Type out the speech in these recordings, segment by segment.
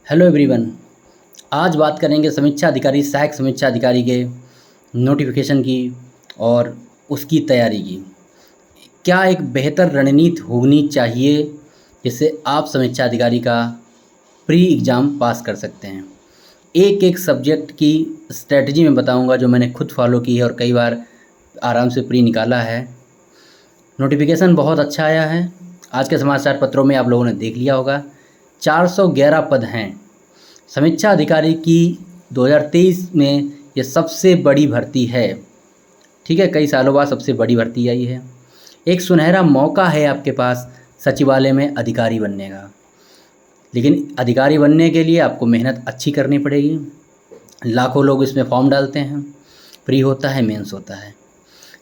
Hello everyone. आज बात करेंगे समीक्षा अधिकारी, सहायक समीक्षा अधिकारी के नोटिफिकेशन की और उसकी तैयारी की। क्या एक बेहतर रणनीति होनी चाहिए जिससे आप समीक्षा अधिकारी का प्री एग्ज़ाम पास कर सकते हैं। एक एक सब्जेक्ट की स्ट्रेटजी मैं बताऊंगा जो मैंने खुद फॉलो की है और कई बार आराम से प्री निकाला है। नोटिफिकेशन बहुत अच्छा आया है। आज के समाचार पत्रों में आप लोगों ने देख लिया होगा, 411 पद हैं। समीक्षा अधिकारी की 2023 में ये सबसे बड़ी भर्ती है। ठीक है, कई सालों बाद सबसे बड़ी भर्ती आई है। एक सुनहरा मौका है आपके पास सचिवालय में अधिकारी बनने का, लेकिन अधिकारी बनने के लिए आपको मेहनत अच्छी करनी पड़ेगी। लाखों लोग इसमें फॉर्म डालते हैं, प्री होता है, मेंस होता है,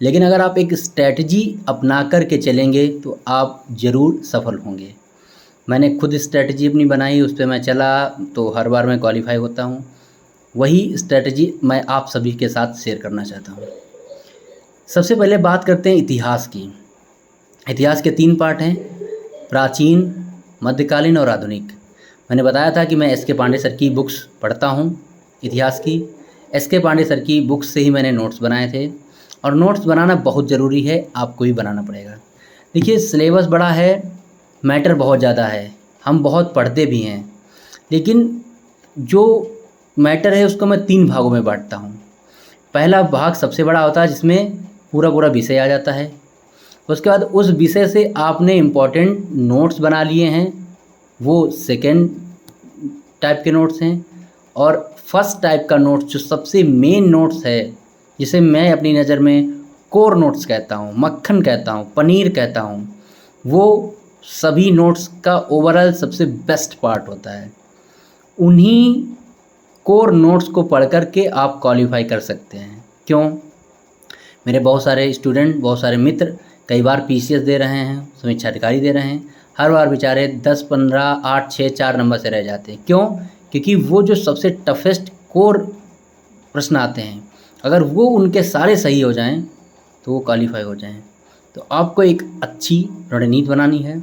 लेकिन अगर आप एक स्ट्रैटेजी अपना कर के चलेंगे तो आप ज़रूर सफल होंगे। मैंने खुद स्ट्रैटेजी अपनी बनाई, उस पर मैं चला तो हर बार मैं क्वालिफाई होता हूँ। वही स्ट्रैटेजी मैं आप सभी के साथ शेयर करना चाहता हूँ। सबसे पहले बात करते हैं इतिहास की। इतिहास के 3 पार्ट हैं, प्राचीन, मध्यकालीन और आधुनिक। मैंने बताया था कि मैं एस के पांडे सर की बुक्स पढ़ता हूँ इतिहास की। एस के पांडे सर की बुक्स से ही मैंने नोट्स बनाए थे, और नोट्स बनाना बहुत ज़रूरी है, आपको भी बनाना पड़ेगा। देखिए, सिलेबस बड़ा है, मैटर बहुत ज़्यादा है, हम बहुत पढ़ते भी हैं, लेकिन जो मैटर है उसको मैं 3 भागों में बांटता हूँ। पहला भाग सबसे बड़ा होता है जिसमें पूरा पूरा विषय आ जाता है। उसके बाद उस विषय से आपने इम्पॉर्टेंट नोट्स बना लिए हैं, वो सेकेंड टाइप के नोट्स हैं। और फर्स्ट टाइप का नोट्स जो सबसे मेन नोट्स है, जिसे मैं अपनी नज़र में कोर नोट्स कहता हूँ, मक्खन कहता हूँ, पनीर कहता हूँ, वो सभी नोट्स का ओवरऑल सबसे बेस्ट पार्ट होता है। उन्हीं कोर नोट्स को पढ़ कर के आप क्वालिफाई कर सकते हैं। क्यों? मेरे बहुत सारे स्टूडेंट, बहुत सारे मित्र कई बार पीसीएस दे रहे हैं, समीक्षा अधिकारी दे रहे हैं, हर बार बेचारे 10, 15, 8, 6, 4 नंबर से रह जाते हैं। क्यों? क्योंकि वो जो सबसे टफेस्ट कोर प्रश्न आते हैं, अगर वो उनके सारे सही हो जाएं तो वो क्वालिफाई हो जाएं। तो आपको एक अच्छी रणनीति बनानी है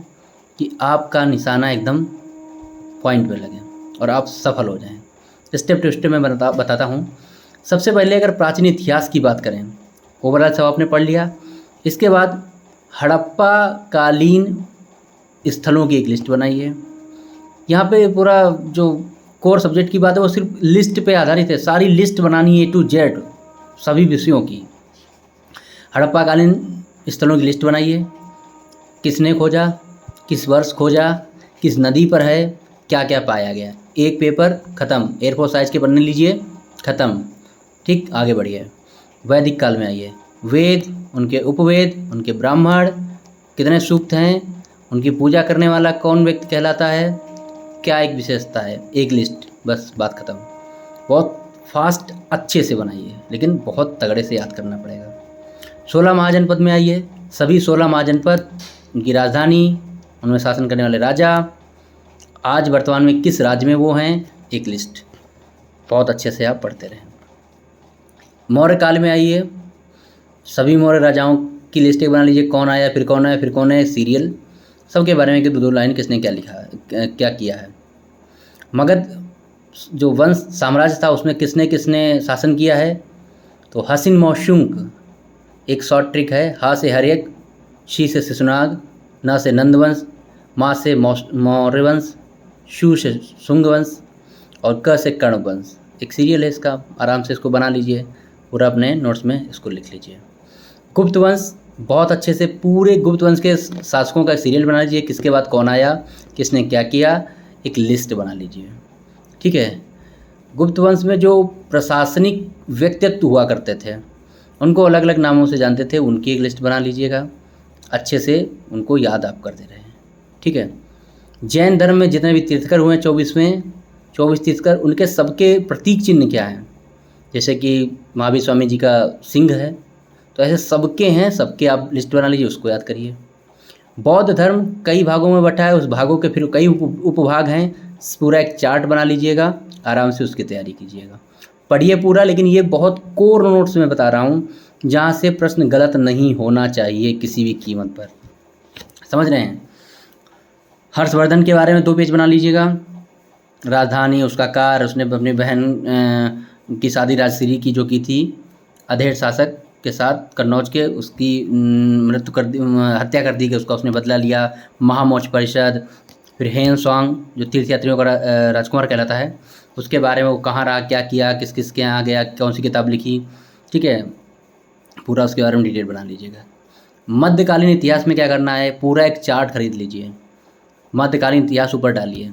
कि आपका निशाना एकदम पॉइंट पे लगे और आप सफल हो जाएं। स्टेप टू स्टेप मैं बताता हूँ। सबसे पहले अगर प्राचीन इतिहास की बात करें, ओवरऑल सब आपने पढ़ लिया। इसके बाद हड़प्पा कालीन स्थलों की एक लिस्ट बनाइए। यहाँ पे पूरा जो कोर सब्जेक्ट की बात है वो सिर्फ लिस्ट पे आधारित है, सारी लिस्ट बनानी है A to Z सभी विषयों की। हड़प्पा कालीन स्थलों की लिस्ट बनाइए। किसने खोजा, किस वर्ष खोजा, किस नदी पर है, क्या क्या पाया गया। एक पेपर ख़त्म, A4 साइज़ के पन्ने लीजिए, ख़त्म। ठीक, आगे बढ़िए। वैदिक काल में आइए। वेद, उनके उपवेद, उनके ब्राह्मण, कितने सूक्त हैं, उनकी पूजा करने वाला कौन व्यक्ति कहलाता है, क्या एक विशेषता है, एक लिस्ट, बस बात ख़त्म। बहुत फास्ट अच्छे से बनाइए, लेकिन बहुत तगड़े से याद करना पड़ेगा। 16 महाजनपद में आइए। सभी 16 महाजनपद, उनकी राजधानी, उनमें शासन करने वाले राजा, आज वर्तमान में किस राज्य में वो हैं, एक लिस्ट बहुत अच्छे से आप पढ़ते रहें। मौर्य काल में आइए। सभी मौर्य राजाओं की लिस्ट एक बना लीजिए, कौन आया, फिर कौन आया, फिर कौन है, सीरियल, सबके बारे में कि 2-2 लाइन किसने क्या लिखा है, क्या किया है। मगध जो वंश साम्राज्य था उसमें किसने किसने शासन किया है, तो हसिन मौशुंक एक शॉर्ट ट्रिक है। हा से हर्यक, शी से शिशुनाग, न से नंदवंश, मा से मौर्य वंश, शु से शुंग वंश और क से कर्ण वंश। एक सीरियल है इसका, आराम से इसको बना लीजिए, पूरा अपने नोट्स में इसको लिख लीजिए। गुप्त वंश, बहुत अच्छे से पूरे गुप्त वंश के शासकों का सीरियल बना लीजिए, किसके बाद कौन आया, किसने क्या किया, एक लिस्ट बना लीजिए। ठीक है। गुप्त वंश में जो प्रशासनिक व्यक्तित्व हुआ करते थे उनको अलग अलग नामों से जानते थे, उनकी एक लिस्ट बना लीजिएगा, अच्छे से उनको याद आप करते रहें। ठीक है। जैन धर्म में जितने भी तीर्थकर हुए 24 तीर्थकर, उनके सबके प्रतीक चिन्ह क्या हैं, जैसे कि महावीर स्वामी जी का सिंह है, तो ऐसे सबके हैं, सबके आप लिस्ट बना लीजिए, उसको याद करिए। बौद्ध धर्म कई भागों में बँटा है, उस भागों के फिर कई उपभाग हैं, पूरा एक चार्ट बना लीजिएगा, आराम से उसकी तैयारी कीजिएगा। पढ़िए पूरा, लेकिन ये बहुत कोर नोट्स में बता रहा हूँ, जहाँ से प्रश्न गलत नहीं होना चाहिए किसी भी कीमत पर। समझ रहे हैं? हर्षवर्धन के बारे में 2 पेज बना लीजिएगा। राजधानी, उसका कार, उसने अपनी बहन की शादी राजश्री की जो की थी अधेड़ शासक के साथ कन्नौज के, उसकी मृत्यु कर दी, हत्या कर दी गई, उसका उसने बदला लिया। महामोच परिषद, फिर हेन सॉन्ग जो तीर्थयात्रियों का राजकुमार कहलाता है, उसके बारे में वो कहाँ रहा, क्या किया, किस किस के यहाँ गया, कौन सी किताब लिखी, ठीक है, पूरा उसके बारे में डिटेल बना लीजिएगा। मध्यकालीन इतिहास में क्या करना है, पूरा एक चार्ट खरीद लीजिए, मध्यकालीन इतिहास ऊपर डालिए,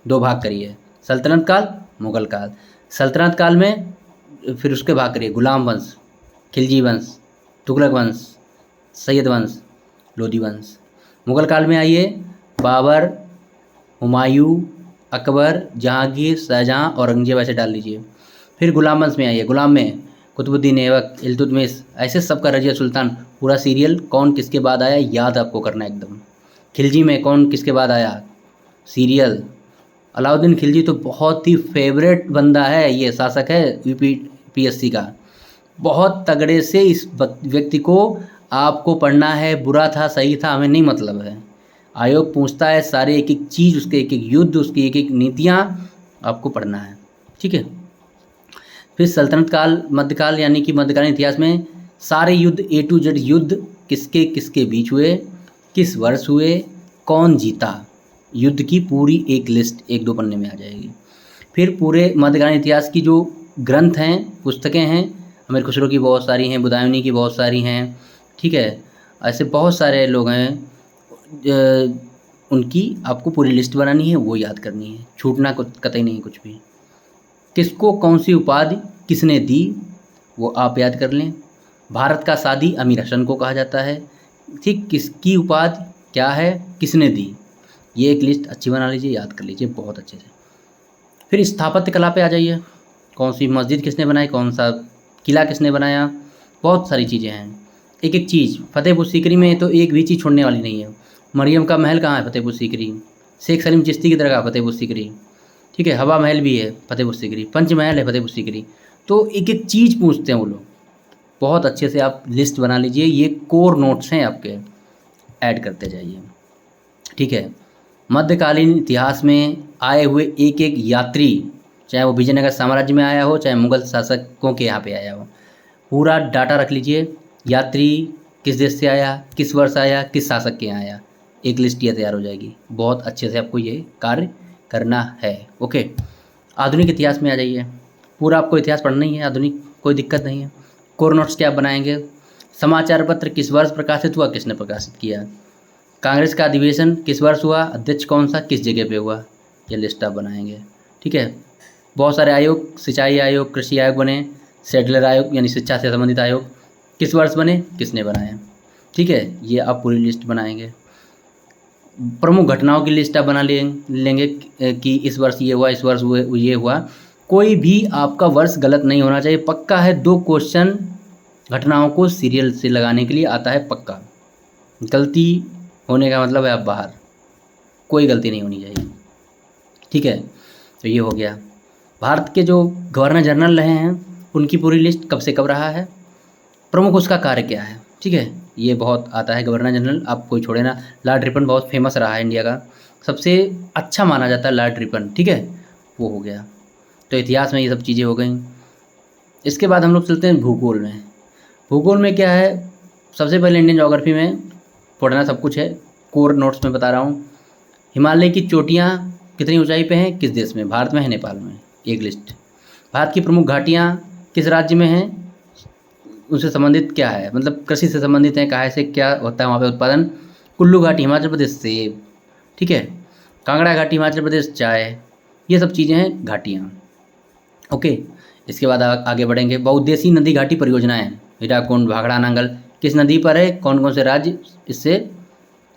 2 भाग करिए, सल्तनत काल, मुगल काल। सल्तनत काल में फिर उसके भाग करिए, गुलाम वंश, खिलजी वंश, तुगलक वंश, सैयद वंश, लोधी वंश। मुगल काल में आइए, बाबर, हुमायूं, अकबर, जहांगीर, शाहजहां, औरंगजेब ऐसे डाल लीजिए। फिर गुलाम वंश में आइए, गुलाम में कुतुबुद्दीन ऐबक, इल्तुतमिश, ऐसे सबका रजिया सुल्तान, पूरा सीरियल कौन किसके बाद आया याद आपको करना है एकदम। खिलजी में कौन किसके बाद आया सीरियल, अलाउद्दीन खिलजी तो बहुत ही फेवरेट बंदा है, ये शासक है यूपीपीएससी का, बहुत तगड़े से इस व्यक्ति को आपको पढ़ना है। बुरा था सही था हमें नहीं मतलब है, आयोग पूछता है सारे एक एक चीज़, उसके एक एक युद्ध, उसकी एक एक नीतियाँ आपको पढ़ना है, ठीक है। फिर सल्तनत काल, मध्यकाल यानी कि मध्यकालीन इतिहास में सारे युद्ध A to Z युद्ध किसके किसके बीच हुए, किस वर्ष हुए, कौन जीता, युद्ध की पूरी एक लिस्ट 1-2 पन्ने में आ जाएगी। फिर पूरे मध्यकालीन इतिहास की जो ग्रंथ हैं, पुस्तकें हैं, अमीर खुसरो की बहुत सारी हैं, बुदायूनी की बहुत सारी हैं, ठीक है, ऐसे बहुत सारे लोग हैं, उनकी आपको पूरी लिस्ट बनानी है, वो याद करनी है, छूटना कतई नहीं कुछ भी। किसको कौन सी उपाधि किसने दी वो आप याद कर लें। भारत का सादी अमीर हसन को कहा जाता है, ठीक, किसकी उपाधि क्या है, किसने दी, ये एक लिस्ट अच्छी बना लीजिए, याद कर लीजिए बहुत अच्छे से। फिर स्थापत्य कला पे आ जाइए, कौन सी मस्जिद किसने बनाई, कौन सा किला किसने बनाया, बहुत सारी चीज़ें हैं, एक एक चीज़। फतेहपुर सीकरी में तो एक भी चीज़ छोड़ने वाली नहीं है। मरियम का महल कहाँ है, फतेहपुर सीकरी। शेख सलीम चिश्ती की दरगाह, फतेहपुर सीकरी, ठीक है, हवा महल भी है फतेहपुर सीकरी, पंचमहल है फतेहपुर सीकरी। तो एक एक चीज़ पूछते हैं वो लोग, बहुत अच्छे से आप लिस्ट बना लीजिए, ये कोर नोट्स हैं आपके, ऐड करते जाइए, ठीक है। मध्यकालीन इतिहास में आए हुए एक एक यात्री, चाहे वो विजयनगर साम्राज्य में आया हो, चाहे मुगल शासकों के यहाँ पे आया हो, पूरा डाटा रख लीजिए, यात्री किस देश से आया, किस वर्ष आया, किस शासक के यहाँ आया, एक लिस्ट ये तैयार हो जाएगी। बहुत अच्छे से आपको ये कार्य करना है, ओके। आधुनिक इतिहास में आ जाइए, पूरा आपको इतिहास पढ़ना ही है, आधुनिक, कोई दिक्कत नहीं है। कोर नोट्स क्या बनाएंगे, समाचार पत्र किस वर्ष प्रकाशित हुआ, किसने प्रकाशित किया, कांग्रेस का अधिवेशन किस वर्ष हुआ, अध्यक्ष कौन सा, किस जगह पे हुआ, ये लिस्ट आप बनाएंगे, ठीक है। बहुत सारे आयोग, सिंचाई आयोग, कृषि आयोग बने, सेटलर आयोग यानी शिक्षा से संबंधित आयोग किस वर्ष बने, किसने बनाए, ठीक है, ये आप पूरी लिस्ट बनाएंगे। प्रमुख घटनाओं की लिस्ट आप बना लेंगे कि इस वर्ष ये हुआ, इस वर्ष ये हुआ, कोई भी आपका वर्ष गलत नहीं होना चाहिए, पक्का है। 2 क्वेश्चन घटनाओं को सीरियल से लगाने के लिए आता है, पक्का, गलती होने का मतलब है आप बाहर, कोई गलती नहीं होनी चाहिए, ठीक है। तो ये हो गया। भारत के जो गवर्नर जनरल रहे हैं उनकी पूरी लिस्ट कब से कब रहा है, प्रमुख उसका कार्य क्या है, ठीक है, ये बहुत आता है। गवर्नर जनरल आप कोई छोड़े ना, लॉर्ड रिपन बहुत फेमस रहा है, इंडिया का सबसे अच्छा माना जाता है लॉर्ड रिपन, ठीक है, वो हो गया। तो इतिहास में ये सब चीज़ें हो गई। इसके बाद हम लोग चलते हैं भूगोल में। भूगोल में क्या है, सबसे पहले इंडियन ज्योग्राफी में पढ़ना सब कुछ है, कोर नोट्स में बता रहा हूँ। हिमालय की चोटियाँ कितनी ऊंचाई पे हैं, किस देश में, भारत में है, नेपाल में, एक लिस्ट। भारत की प्रमुख घाटियाँ किस राज्य में हैं, उससे संबंधित क्या है, मतलब कृषि से संबंधित है, कहाँ से क्या होता है वहाँ पे उत्पादन। कुल्लू घाटी हिमाचल प्रदेश, सेब, ठीक है। कांगड़ा घाटी हिमाचल प्रदेश, चाय, ये सब चीज़ें हैं घाटियाँ, ओके। इसके बाद आगे बढ़ेंगे। बहुउद्देशीय नदी घाटी परियोजनाएं, हीराकुंड, भाखड़ा, नांगल, किस नदी पर है, कौन कौन से राज्य इससे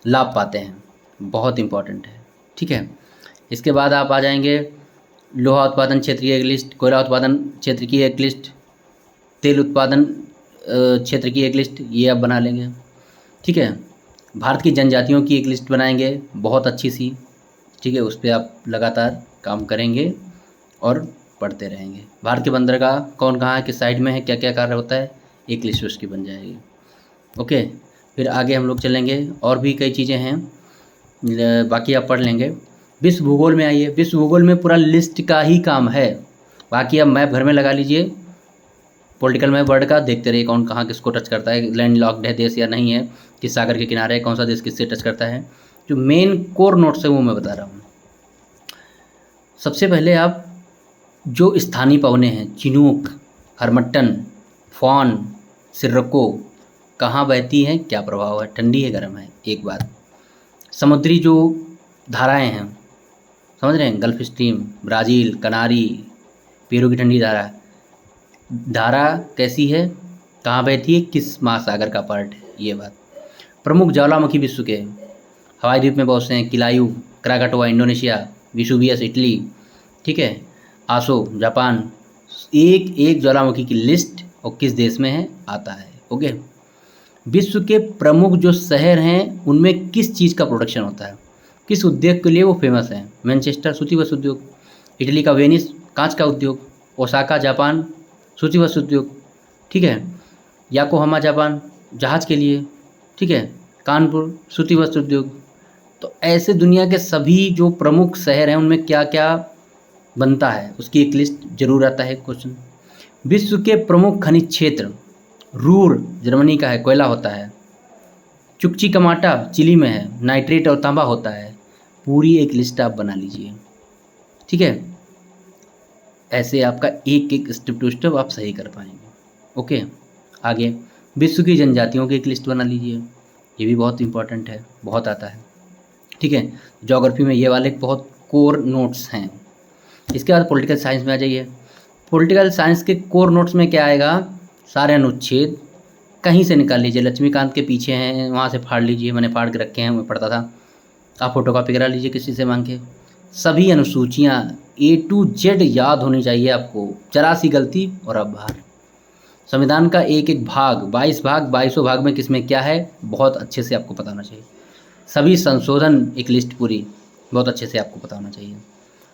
लाभ पाते हैं, बहुत इंपॉर्टेंट है, ठीक है। इसके बाद आप आ जाएंगे लोहा उत्पादन क्षेत्र की एक लिस्ट, कोयला उत्पादन क्षेत्र की एक लिस्ट, तेल उत्पादन क्षेत्र की एक लिस्ट, ये आप बना लेंगे, ठीक है। भारत की जनजातियों की एक लिस्ट बनाएंगे बहुत अच्छी सी, ठीक है, उस पर आप लगातार काम करेंगे और पढ़ते रहेंगे। भारत के बंदरगाह कौन कहाँ है, किस साइड में है, क्या क्या कार्य होता है, एक लिस्ट उसकी बन जाएगी, ओके। फिर आगे हम लोग चलेंगे, और भी कई चीज़ें हैं, बाकी आप पढ़ लेंगे। विश्व भूगोल में आइए, विश्व भूगोल में पूरा लिस्ट का ही काम है। बाकी आप मैप घर में लगा लीजिए, पॉलिटिकल मैप वर्ल्ड का, देखते रहिए कौन कहाँ किसको टच करता है, लैंड लॉक्ड है देश या नहीं है, किस सागर के किनारे है, कौन सा देश किससे टच करता है। जो मेन कोर नोट्स है वो मैं बता रहा हूँ। सबसे पहले आप जो स्थानीय पवने हैं, चिनूक, हरमट्टन, फॉन, सिर्रको, कहाँ बहती हैं, क्या प्रभाव है, ठंडी है गर्म है, एक बात। समुद्री जो धाराएं हैं, समझ रहे हैं, गल्फ स्ट्रीम, ब्राज़ील, कनारी, पेरू की ठंडी धारा, धारा कैसी है, कहाँ बहती है, किस महासागर का पार्ट है, ये बात। प्रमुख ज्वालामुखी विश्व के, हवाई द्वीप में बहुत से हैं, किलायू, क्राकाटोआ इंडोनेशिया, विसुवियस इटली, ठीक है, आसो जापान। एक एक ज्वालामुखी की लिस्ट और किस देश में है आता है। ओके, विश्व के प्रमुख जो शहर हैं उनमें किस चीज़ का प्रोडक्शन होता है, किस उद्योग के लिए वो फेमस है। मैनचेस्टर सूती वस्त्र उद्योग, इटली का वेनिस कांच का उद्योग, ओसाका जापान सूती वस्त्र उद्योग, ठीक है, याकोहामा जापान जहाज़ के लिए, ठीक है, कानपुर सूती वस्त्र उद्योग। तो ऐसे दुनिया के सभी जो प्रमुख शहर हैं उनमें क्या क्या बनता है उसकी एक लिस्ट जरूर आता है क्वेश्चन। विश्व के प्रमुख खनिज क्षेत्र, रूर जर्मनी का है, कोयला होता है। चुक्ची कमाटा चिली में है, नाइट्रेट और तांबा होता है। पूरी एक लिस्ट आप बना लीजिए, ठीक है। ऐसे आपका एक एक स्टेप टू स्टेप आप सही कर पाएंगे। ओके, आगे विश्व की जनजातियों की एक लिस्ट बना लीजिए, ये भी बहुत इंपॉर्टेंट है, बहुत आता है, ठीक है। ज्योग्राफी में ये वाले बहुत कोर नोट्स हैं। इसके बाद पॉलिटिकल साइंस में आ जाइए। पॉलिटिकल साइंस के कोर नोट्स में क्या आएगा, सारे अनुच्छेद कहीं से निकाल लीजिए, लक्ष्मीकांत के पीछे हैं वहाँ से फाड़ लीजिए, मैंने फाड़ के रखे हैं, मैं पढ़ता था, आप फोटोकॉपी करा लीजिए किसी से मांग के। सभी अनुसूचियाँ A to Z याद होनी चाहिए आपको, जरा सी गलती और अब बाहर। संविधान का एक एक भाग, 22 भाग, 22 भाग में किसमें क्या है बहुत अच्छे से आपको पता होना चाहिए। सभी संशोधन एक लिस्ट पूरी बहुत अच्छे से आपको पता होना चाहिए,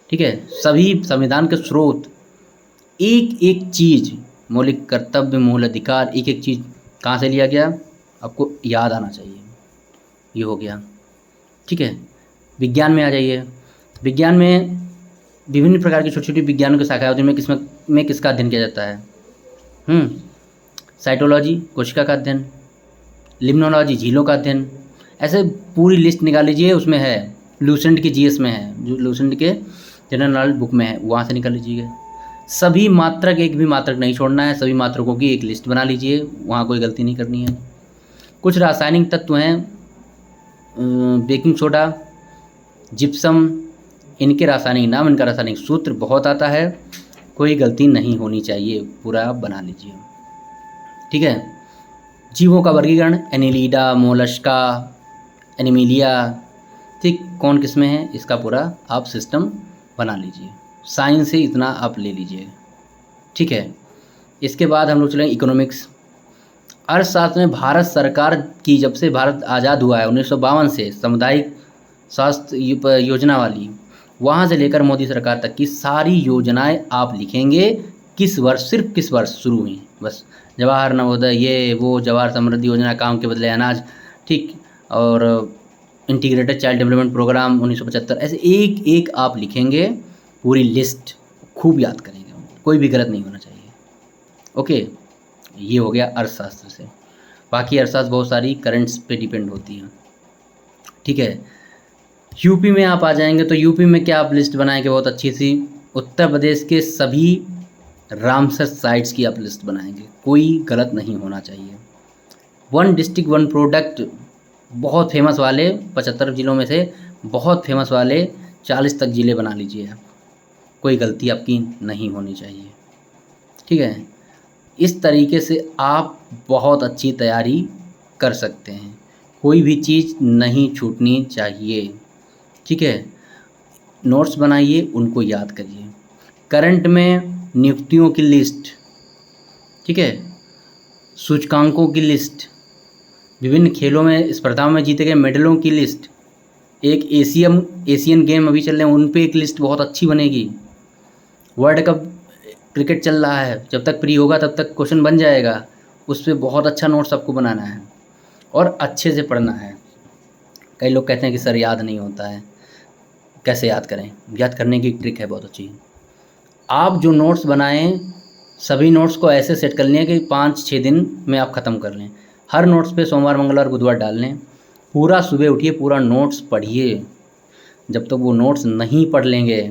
ठीक है। सभी संविधान के स्रोत, एक एक चीज़, मौलिक कर्तव्य, मूल अधिकार, एक एक चीज़ कहाँ से लिया गया आपको याद आना चाहिए। ये हो गया, ठीक है। विज्ञान में आ जाइए। विज्ञान में विभिन्न प्रकार की छोटी छोटी विज्ञानों की शाखाएं होती हैं, जिनमें किसका अध्ययन किया जाता है, साइटोलॉजी कोशिका का अध्ययन, लिम्नोलॉजी झीलों का अध्ययन। ऐसे पूरी लिस्ट निकाल लीजिए, उसमें है, लूसेंट की जीएस में है, जो लूसेंट के जनरल नॉलेज बुक में है, वहाँ से निकाल लीजिएगा। सभी मात्रक, एक भी मात्रक नहीं छोड़ना है, सभी मात्रकों की एक लिस्ट बना लीजिए, वहाँ कोई गलती नहीं करनी है। कुछ रासायनिक तत्व हैं, बेकिंग सोडा, जिप्सम, इनके रासायनिक नाम, इनका रासायनिक सूत्र बहुत आता है, कोई गलती नहीं होनी चाहिए, पूरा आप बना लीजिए, ठीक है। जीवों का वर्गीकरण, एनिलीडा, मोलस्का, एनिमिलिया, ठीक, कौन किस में है, इसका पूरा आप सिस्टम बना लीजिए। साइंस से इतना आप ले लीजिए, ठीक है। इसके बाद हम लोग चलेंगे इकोनॉमिक्स। अर्थशास्त्र में भारत सरकार की, जब से भारत आज़ाद हुआ है 1952 से, सामुदायिक स्वास्थ्य योजना वाली, वहाँ से लेकर मोदी सरकार तक की सारी योजनाएं आप लिखेंगे, किस वर्ष, सिर्फ किस वर्ष शुरू हुई, बस। जवाहर नवोदय, ये वो, जवाहर समृद्धि योजना, काम के बदले अनाज, ठीक, और इंटीग्रेटेड चाइल्ड डेवलपमेंट प्रोग्राम 1975, ऐसे एक एक आप लिखेंगे, पूरी लिस्ट खूब याद करेंगे, कोई भी गलत नहीं होना चाहिए। ओके, ये हो गया अर्थशास्त्र से। बाकी अर्थशास्त्र बहुत सारी करंट्स पे डिपेंड होती हैं, ठीक है। यूपी में आप आ जाएंगे तो यूपी में क्या आप लिस्ट बनाएंगे बहुत अच्छी सी, उत्तर प्रदेश के सभी रामसर साइट्स की आप लिस्ट बनाएंगे, कोई गलत नहीं होना चाहिए। 1 डिस्ट्रिक्ट 1 प्रोडक्ट, बहुत फेमस वाले 75 ज़िलों में से बहुत फेमस वाले 40 तक ज़िले बना लीजिए आप, कोई गलती आपकी नहीं होनी चाहिए, ठीक है। इस तरीके से आप बहुत अच्छी तैयारी कर सकते हैं, कोई भी चीज़ नहीं छूटनी चाहिए, ठीक है। नोट्स बनाइए, उनको याद करिए। करंट में नियुक्तियों की लिस्ट, ठीक है, सूचकांकों की लिस्ट, विभिन्न खेलों में स्पर्धाओं में जीते गए मेडलों की लिस्ट, एक एशियन गेम अभी चल रहे हैं उन पे एक लिस्ट बहुत अच्छी बनेगी। वर्ल्ड कप क्रिकेट चल रहा है, जब तक फ्री होगा तब तक क्वेश्चन बन जाएगा, उस पर बहुत अच्छा नोट्स आपको बनाना है और अच्छे से पढ़ना है। कई लोग कहते हैं कि सर याद नहीं होता है, कैसे याद करें। याद करने की ट्रिक है बहुत अच्छी। आप जो नोट्स बनाएं सभी नोट्स को ऐसे सेट कर लें कि 5-6 दिन में आप ख़त्म कर लें। हर नोट्स पे सोमवार मंगलवार बुधवार डाल लें। पूरा सुबह उठिए, पूरा नोट्स पढ़िए। जब तक वो नोट्स नहीं पढ़ लेंगे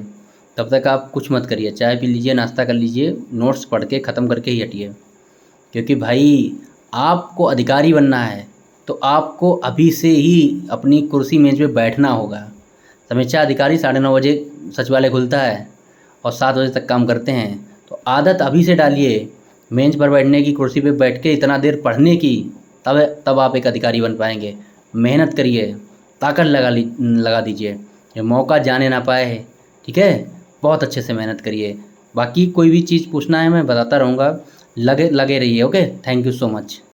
तब तक आप कुछ मत करिए। चाय पी लीजिए, नाश्ता कर लीजिए, नोट्स पढ़ के ख़त्म करके ही हटिए। क्योंकि भाई आपको अधिकारी बनना है तो आपको अभी से ही अपनी कुर्सी मेज़ पे बैठना होगा। समीक्षा अधिकारी 9:30 बजे सचिवालय खुलता है और 7 बजे तक काम करते हैं। तो आदत अभी से डालिए मेज़ पर बैठने की, कुर्सी पे बैठ के इतना देर पढ़ने की। तब आप एक अधिकारी बन पाएंगे। मेहनत करिए, ताकत लगा दीजिए, ये मौका जाने ना पाए। ठीक है, बहुत अच्छे से मेहनत करिए। बाकी कोई भी चीज़ पूछना है मैं बताता रहूँगा। लगे लगे रहिए। Okay, thank you so much.